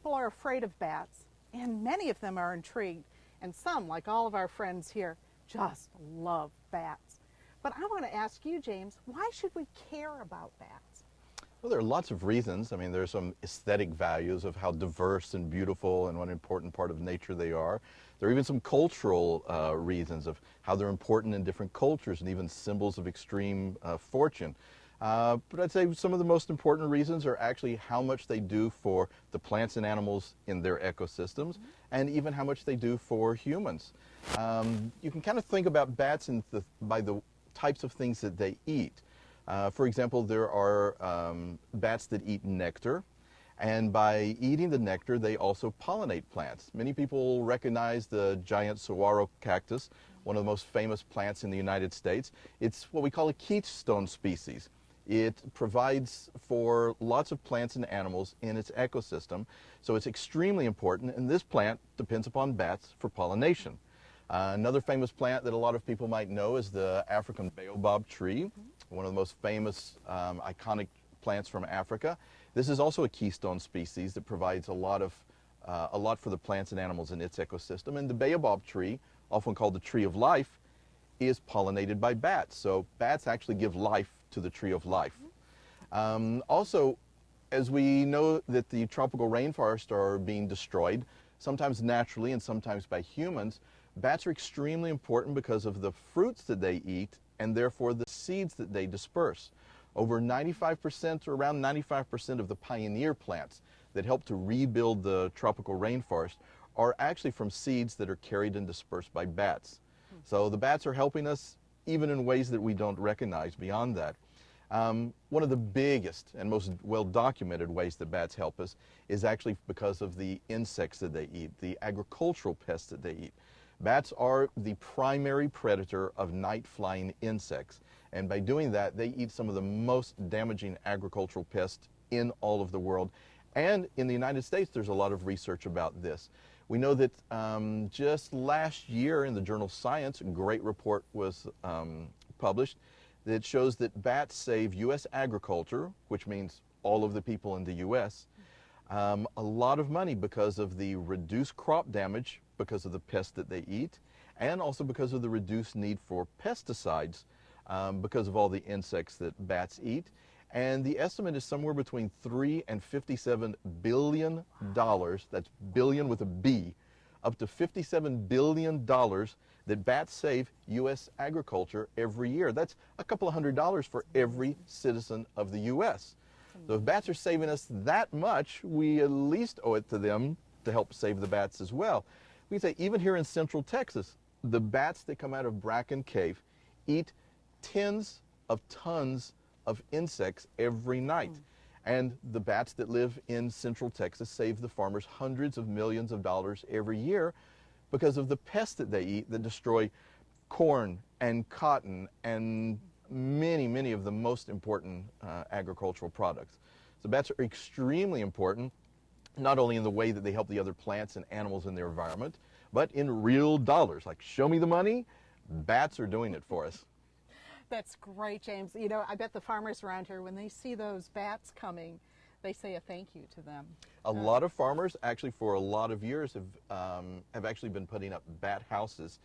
people are afraid of bats, and many of them are intrigued, and some, like all of our friends here, just love bats. But I want to ask you, James, why should we care about bats? Well, there are lots of reasons. I mean, there's some aesthetic values of how diverse and beautiful and what an important part of nature they are. There are even some cultural reasons of how they're important in different cultures and even symbols of extreme fortune. But I'd say some of the most important reasons are actually how much they do for the plants and animals in their ecosystems, and even how much they do for humans. You can kind of think about bats by the types of things that they eat. For example, there are bats that eat nectar, and by eating the nectar, they also pollinate plants. Many people recognize the giant saguaro cactus, one of the most famous plants in the United States. It's what we call a keystone species. It provides for lots of plants and animals in its ecosystem, so it's extremely important, and this plant depends upon bats for pollination. Another famous plant that a lot of people might know is the African baobab tree, one of the most famous iconic plants from Africa. This is also a keystone species that provides a lot for the plants and animals in its ecosystem. And the baobab tree, often called the tree of life, is pollinated by bats. So bats actually give life to the tree of life. Also, as we know that the tropical rainforests are being destroyed, sometimes naturally and sometimes by humans, bats are extremely important because of the fruits that they eat and therefore the seeds that they disperse. Over 95% or around 95% of the pioneer plants that help to rebuild the tropical rainforest are actually from seeds that are carried and dispersed by bats. So the bats are helping us even in ways that we don't recognize beyond that. One of the biggest and most well-documented ways that bats help us is actually because of the insects that they eat, the agricultural pests that they eat. Bats are the primary predator of night-flying insects, and by doing that, they eat some of the most damaging agricultural pests in all of the world. And in the United States, there's a lot of research about this. We know that just last year in the journal Science, a great report was published that shows that bats save U.S. agriculture, which means all of the people in the U.S., a lot of money because of the reduced crop damage because of the pests that they eat, and also because of the reduced need for pesticides because of all the insects that bats eat. And the estimate is somewhere between $3 and $57 billion, that's billion with a B, up to $57 billion that bats save U.S. agriculture every year. That's a couple of $100 for every citizen of the U.S. So if bats are saving us that much, we at least owe it to them to help save the bats as well. We can say even here in Central Texas, the bats that come out of Bracken Cave eat tens of tons of insects every night. And the bats that live in Central Texas save the farmers hundreds of millions of dollars every year because of the pests that they eat that destroy corn and cotton and many of the most important agricultural products. So bats are extremely important, not only in the way that they help the other plants and animals in their environment, but in real dollars. Like, show me the money, bats are doing it for us. That's great, James. You know, I bet the farmers around here, when they see those bats coming, they say a thank you to them. A lot of farmers, actually for a lot of years, have actually been putting up bat houses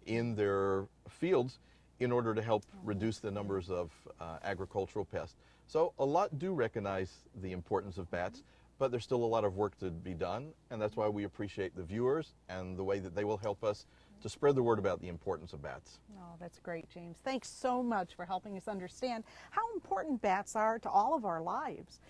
in their fields in order to help reduce the numbers of agricultural pests. So a lot do recognize the importance of bats, but there's still a lot of work to be done, and that's why we appreciate the viewers and the way that they will help us to spread the word about the importance of bats. Oh, that's great, James. Thanks so much for helping us understand how important bats are to all of our lives.